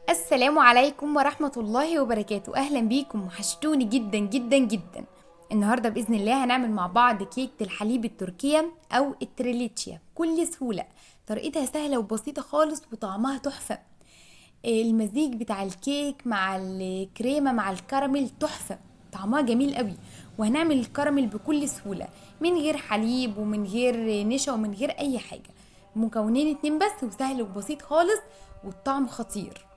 السلام عليكم ورحمة الله وبركاته. أهلا بيكم، وحشتوني جدا جدا جدا. النهاردة بإذن الله هنعمل مع بعض كيكة الحليب التركية أو التريليتشيا بكل سهولة. طريقتها سهلة وبسيطة خالص وطعمها تحفة. المزيج بتاع الكيك مع الكريمة مع الكراميل تحفة، طعمها جميل قوي. وهنعمل الكراميل بكل سهولة من غير حليب ومن غير نشا ومن غير أي حاجة. مكونين اتنين بس، وسهل وبسيط خالص، والطعم خطير.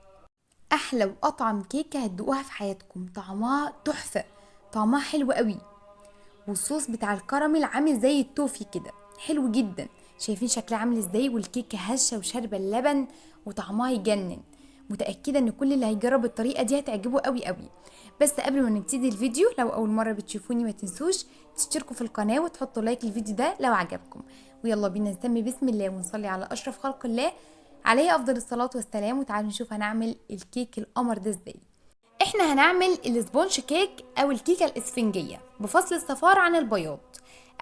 احلى واطعم كيكه هتدوقوها في حياتكم، طعمها تحفه، طعمها حلو قوي. والصوص بتاع الكراميل عامل زي التوفي كده، حلو جدا. شايفين شكلها عامل ازاي؟ والكيكه هشه وشاربه اللبن وطعمها يجنن. متاكده ان كل اللي هيجرب الطريقه دي هتعجبه قوي قوي. بس قبل ما نبتدي الفيديو، لو اول مره بتشوفوني ما تنسوش تشتركوا في القناه وتحطوا لايك للفيديو ده لو عجبكم. ويلا بينا نسمي بسم الله ونصلي على اشرف خلق الله عليه افضل الصلاه والسلام. وتعالوا نشوف هنعمل الكيك القمر ده ازاي. احنا هنعمل السبونج كيك او الكيكه الاسفنجيه بفصل الصفار عن البياض.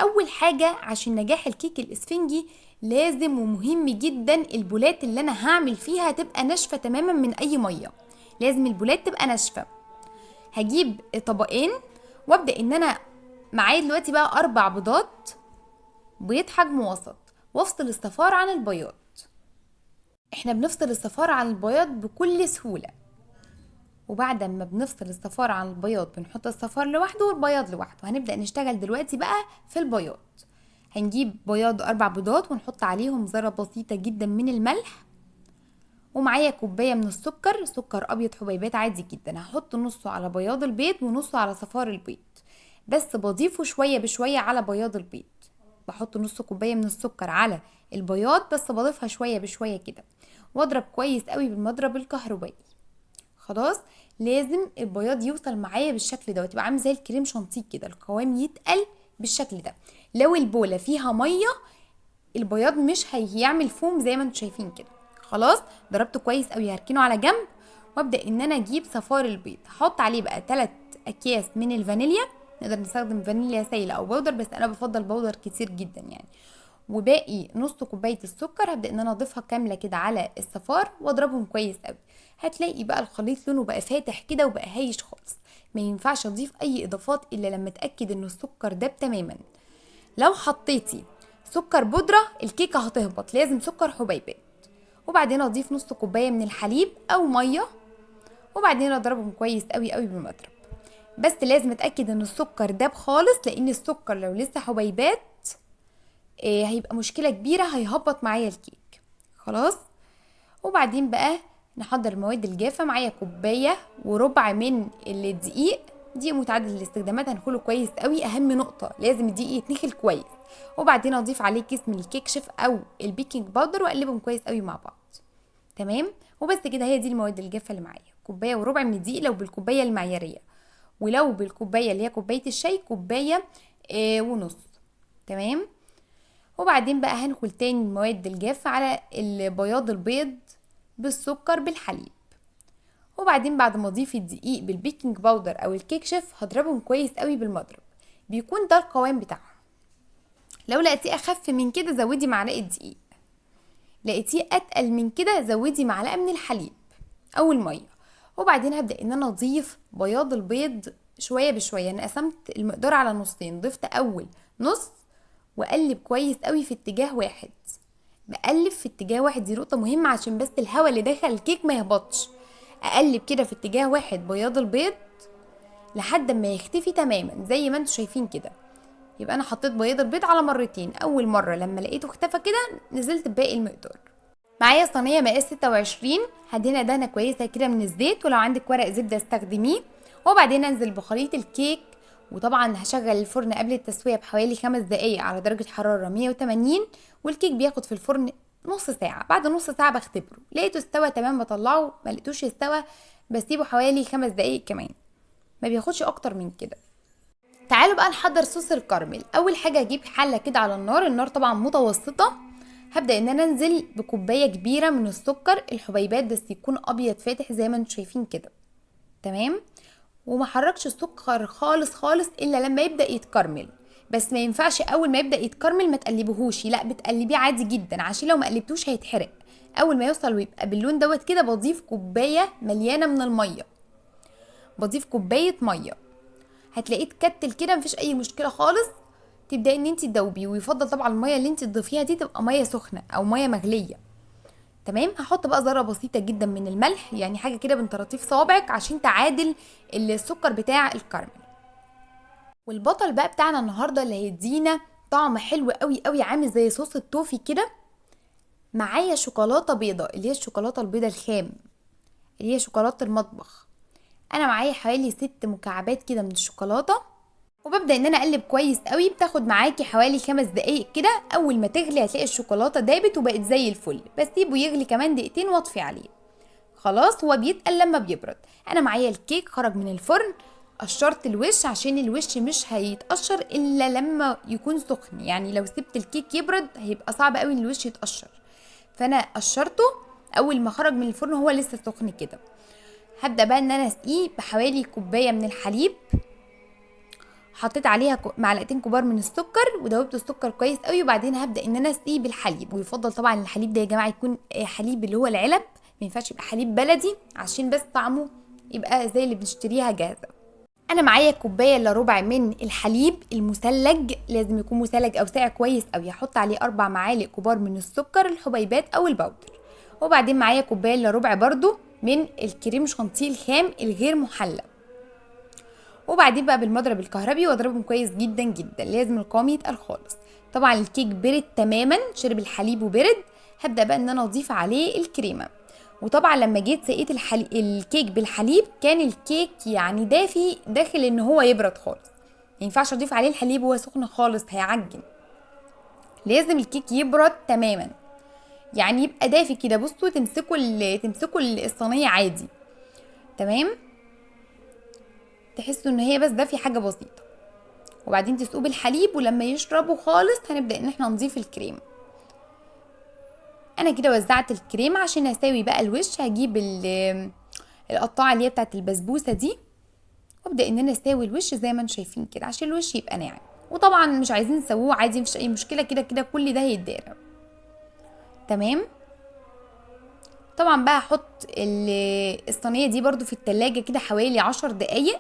اول حاجه عشان نجاح الكيك الاسفنجي لازم ومهم جدا البولات اللي انا هعمل فيها تبقى ناشفه تماما من اي ميه. لازم البولات تبقى ناشفه. هجيب طبقين وابدا ان انا معايا دلوقتي بقى 4 بيضات، بيض حجم وسط، وافصل الصفار عن البياض. احنا بنفصل الصفار عن البياض بكل سهوله. وبعد ما بنفصل الصفار عن البياض بنحط الصفار لوحده والبياض لوحده. هنبدأ نشتغل دلوقتي بقى في البياض. هنجيب بياض 4 بيضات ونحط عليهم ذرة بسيطة جدا من الملح. ومعايا كوباية من السكر، سكر أبيض حبيبات عادي جدا. هحط نصه على بياض البيض ونصه على صفار البيض، بس بضيفه شوية بشوية على بياض البيض. بحط نص كوباية من السكر على البياض، بس بضيفها شوية بشوية كده، واضرب كويس قوي بالمضرب الكهربائي. خلاص. لازم البياض يوصل معايا بالشكل ده، وتبقى عامل زي الكريم شانتيه كده، القوام يتقل بالشكل ده. لو البوله فيها ميه البياض مش هيعمل فوم زي ما انتم شايفين كده. خلاص. ضربته كويس قوي، هركنه على جنب. وابدا ان انا اجيب صفار البيض، هحط عليه بقى 3 اكياس من الفانيليا. نقدر نستخدم فانيليا سايله او بودر، بس انا بفضل بودر كتير جدا يعني. وباقي نص كوبايه السكر هبدا ان انا اضيفها كامله كده على الصفار واضربهم كويس قوي. هتلاقي بقى الخليط لونه بقى فاتح كده وبقى هايش خالص. ما ينفعش اضيف اي اضافات الا لما اتاكد ان السكر داب تماما. لو حطيتي سكر بودره الكيكه هتهبط، لازم سكر حبيبات. وبعدين اضيف نص كوبايه من الحليب او ميه، وبعدين اضربهم كويس قوي قوي بالمضرب. بس لازم اتاكد ان السكر داب خالص، لان السكر لو لسه حبيبات هيبقى مشكله كبيره، هيهبط معايا الكيك. خلاص. وبعدين بقى نحضر المواد الجافة. معايا كوباية وربع من الدقيق، دقيق متعدد الاستخدامات، هنخله كويس قوي. اهم نقطة لازم الدقيق يتنخل كويس. وبعدين اضيف عليه كيس من الكيك شيف او البيكنج باودر واقلبهم كويس قوي مع بعض. تمام. وبس كده، هي دي المواد الجافة اللي معايا. كوباية وربع من الدقيق لو بالكوباية المعيارية، ولو بالكوباية اللي هي كوباية الشاي كوباية ونص. تمام. وبعدين بقى هنخل تاني المواد الجافة على بياض البيض بالسكر بالحليب. وبعدين بعد ما اضيف الدقيق بالبيكنج باودر او الكيك شيف هضربهم كويس قوي بالمضرب. بيكون ده القوام بتاعهم. لو لقيتيه اخف من كده زودي معلقه دقيق، لقيتيه اتقل من كده زودي معلقه من الحليب او الميه. وبعدين هبدا ان انا اضيف بياض البيض شويه بشويه. انا قسمت المقدار على نصين، ضفت اول نص واقلب كويس قوي في اتجاه واحد. بقلب في اتجاه واحد، دي نقطه مهمه عشان بس الهواء اللي داخل الكيك ما يهبطش. اقلب كده في اتجاه واحد بياض البيض لحد ما يختفي تماما زي ما انتوا شايفين كده. يبقى انا حطيت بياض البيض على مرتين. اول مره لما لقيته اختفى كده نزلت بباقي المقدار. معايا صينيه مقاس 26، هدهنها دهنه كويسه كده من الزيت، ولو عندك ورق زبده استخدميه. وبعدين انزل بخليط الكيك. وطبعا هشغل الفرن قبل التسويه بحوالي 5 دقايق على درجه حراره 180. والكيك بياخد في الفرن نص ساعه. بعد نص ساعه بختبره، لقيته استوى تمام بطلعه، ما لقيتوش استوى بسيبه حوالي 5 دقايق كمان. ما بياخدش اكتر من كده. تعالوا بقى نحضر صوص الكراميل. اول حاجه اجيب حله كده على النار، النار طبعا متوسطه. هبدا ان انا انزل بكوبايه كبيره من السكر الحبيبات، بس يكون ابيض فاتح زي ما انتم شايفين كده. تمام. وما حركش السكر خالص خالص الا لما يبدا يتكرمل. بس ما ينفعش اول ما يبدا يتكرمل ما تقلبيهوش، لا بتقلبيه عادي جدا عشان لو ما قلبتوش هيتحرق. اول ما يوصل ويبقى باللون دوت كده بضيف كوبايه مليانه من الميه، بضيف كوبايه ميه. هتلاقيه اتكتل كده، مفيش اي مشكله خالص. تبداي ان انت تدوبيه، ويفضل طبعا الميه اللي انت تضيفيها دي تبقى ميه سخنه او ميه مغليه. تمام. هحط بقى ذره بسيطه جدا من الملح، يعني حاجه كده بين طراطيف صوابعك عشان تعادل السكر بتاع الكراميل. والبطل بقى بتاعنا النهارده اللي هيدينا طعم حلو قوي قوي عامل زي صوص التوفي كده، معايا شوكولاته بيضه، اللي هي الشوكولاته البيضه الخام، اللي هي شوكولاته المطبخ. انا معايا حوالي 6 مكعبات كده من الشوكولاته، وببدا ان انا اقلب كويس قوي. بتاخد معاكي حوالي 5 دقايق كده. اول ما تغلي هتلاقي الشوكولاته دابت وبقت زي الفل، بسيبه يغلي كمان دقيقتين واطفي عليه. خلاص هو بيتقل لما بيبرد. انا معايا الكيك خرج من الفرن، قشرت الوش عشان الوش مش هيتقشر الا لما يكون سخن، يعني لو سبت الكيك يبرد هيبقى صعب قوي ان الوش يتقشر. فانا قشرته اول ما خرج من الفرن هو لسه سخن كده. هبدا بقى ان انا اسقيه بحوالي كوبايه من الحليب، حطيت عليها معلقتين كبار من السكر ودوبت السكر كويس قوي. وبعدين هبدا ان انا اسقيه بالحليب، ويفضل طبعا الحليب ده يا جماعه يكون حليب اللي هو العلب، ما ينفعش يبقى حليب بلدي عشان بس طعمه يبقى زي اللي بنشتريها جاهزه. انا معايا كوبايه الا ربع من الحليب المثلج، لازم يكون مثلج او ساقع كويس قوي. هحط عليه 4 معالق كبار من السكر الحبيبات او البودر. وبعدين معايا كوبايه الا ربع برضو من الكريم شانتيه الخام الغير محلى. وبعدين بقى بالمضرب الكهربي واضربهم كويس جدا جدا، لازم القوام يتقل خالص. طبعا الكيك برد تماما، شرب الحليب وبرد. هبدا بقى ان انا اضيف عليه الكريمه. وطبعا لما جيت سقيت الكيك بالحليب كان الكيك يعني دافي داخل ان هو يبرد خالص، ما ينفعش اضيف عليه الحليب وهو سخن خالص هيعجن. لازم الكيك يبرد تماما، يعني يبقى دافي كده. بصوا تمسكوا الصينيه عادي، تمام، تحسوا ان هي بس دافيه حاجه بسيطه. وبعدين تسقوه بالحليب، ولما يشربوا خالص هنبدا ان احنا نضيف الكريم. انا كده وزعت الكريم. عشان اساوي بقى الوش هجيب القطاعه اللي هي بتاعت البسبوسه دي، وابدا ان انا اساوي الوش زي ما انتم شايفين كده عشان الوش يبقى ناعم. وطبعا مش عايزين تسووه عادي، مفيش اي مشكله، كده كده كل ده هيتضرب. تمام. طبعا بقى هحط الصينيه دي برضو في التلاجة كده حوالي 10 دقايق.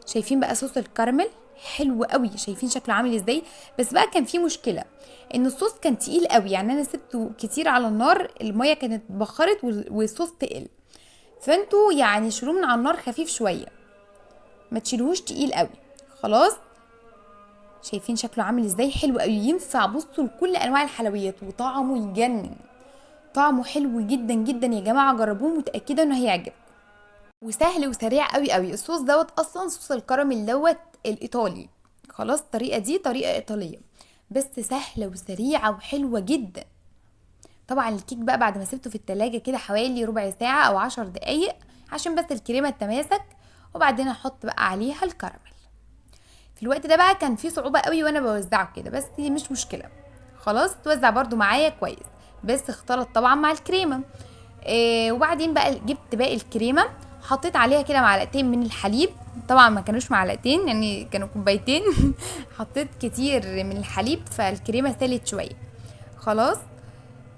شايفين بقى صوص الكراميل حلو قوي، شايفين شكله عامل ازاي. بس بقى كان في مشكله ان الصوص كان تقيل قوي، يعني انا سبته كتير على النار، الميه كانت بخرت والصوص تقل. فانتوا يعني شيلوه من على النار خفيف شويه، ما تشيلوهوش تقيل قوي. خلاص. شايفين شكله عامل ازاي، حلو قوي، ينفع بصوا لكل انواع الحلويات وطعمه يجنن. طعمه حلو جدا جدا يا جماعه، جربوه متاكده انه هيعجبكم. وسهل وسريع قوي قوي. الصوص دوت اصلا صوص الكراميل دوت الايطالي. خلاص الطريقه دي طريقه ايطاليه، بس سهله وسريعه وحلوه جدا. طبعا الكيك بقى بعد ما سبته في التلاجة كده حوالي ربع ساعه او 10 دقايق عشان بس الكريمه تتماسك. وبعدين احط بقى عليها الكراميل. في الوقت ده بقى كان في صعوبه قوي وانا بوزعه كده، بس دي مش مشكله. خلاص توزع برضو معايا كويس، بس اختلط طبعا مع الكريمه. وبعدين بقى جبت باقي الكريمه، حطيت عليها كده معلقتين من الحليب. طبعا ما كانوش معلقتين، يعني كانوا كوبايتين. حطيت كتير من الحليب فالكريمه سالت شويه. خلاص.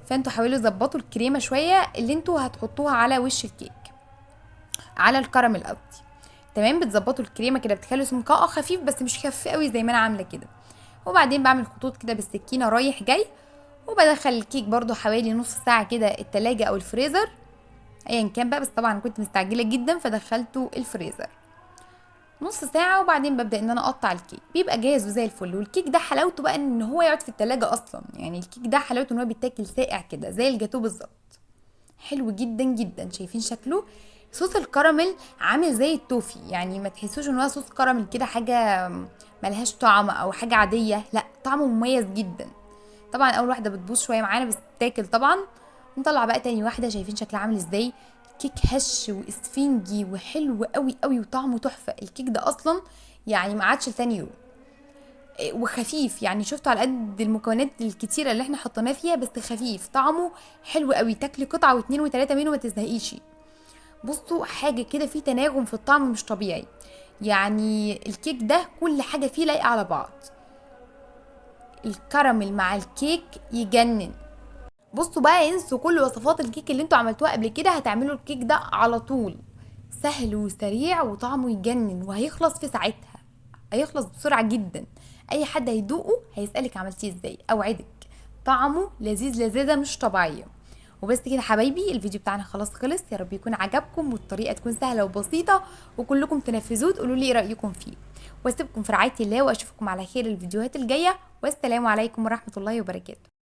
فانتوا حاولوا تظبطوا الكريمه شويه اللي انتوا هتحطوها على وش الكيك، على الكراميل قصدي. تمام. بتظبطوا الكريمه كده، بتخلوا سمكها خفيف بس مش خفيف قوي زي ما انا عامله كده. وبعدين بعمل خطوط كده بالسكينه رايح جاي. وبدخل الكيك برضو حوالي نص ساعه كده التلاجة او الفريزر ايا كان بقى، بس طبعا كنت مستعجله جدا فدخلته الفريزر نص ساعه. وبعدين ببدا ان انا اقطع الكيك، بيبقى جاهز وزي الفل. والكيك ده حلاوته بقى ان هو يقعد في التلاجة اصلا، يعني الكيك ده حلاوته ان هو بيتاكل ساقع كده زي الجاتوه بالظبط. حلو جدا جدا. شايفين شكله صوص الكراميل عامل زي التوفي، يعني ما تحسوش ان هو صوص كراميل كده حاجه ملهاش طعم او حاجه عاديه، لا طعمه مميز جدا. طبعا اول واحده بتبوظ شويه معانا بس تاكل طبعا. نطلع بقى تاني واحده. شايفين شكلها عامل ازاي، كيك هش واسفنجي وحلو قوي قوي وطعمه تحفه. الكيك ده اصلا يعني ما عادش لتاني يوم، وخفيف، يعني شفتوا على قد المكونات الكتيره اللي احنا حطيناه فيها بس خفيف، طعمه حلو قوي، تاكلي قطعه واتنين وتلاته منه ما تزهقيش. بصوا حاجه كده في تناغم في الطعم مش طبيعي، يعني الكيك ده كل حاجه فيه لايقه على بعض. الكراميل مع الكيك يجنن. بصوا بقى، انسوا كل وصفات الكيك اللي انتوا عملتوها قبل كده، هتعملوا الكيك ده على طول. سهل وسريع وطعمه يجنن، وهيخلص في ساعتها، هيخلص بسرعة جدا. اي حد هيدوقه هيسألك عملتيه ازاي، اوعدك طعمه لذيذ لذيذة مش طبيعية. وبس كده حبايبي، الفيديو بتاعنا خلاص خلص. يا رب يكون عجبكم والطريقة تكون سهلة وبسيطة وكلكم تنفذوه، تقولوا لي ايه رأيكم فيه. واسيبكم في رعاية الله، واشوفكم على خير الفيديوهات الجاية. والسلام عليكم ورحمة الله وبركاته.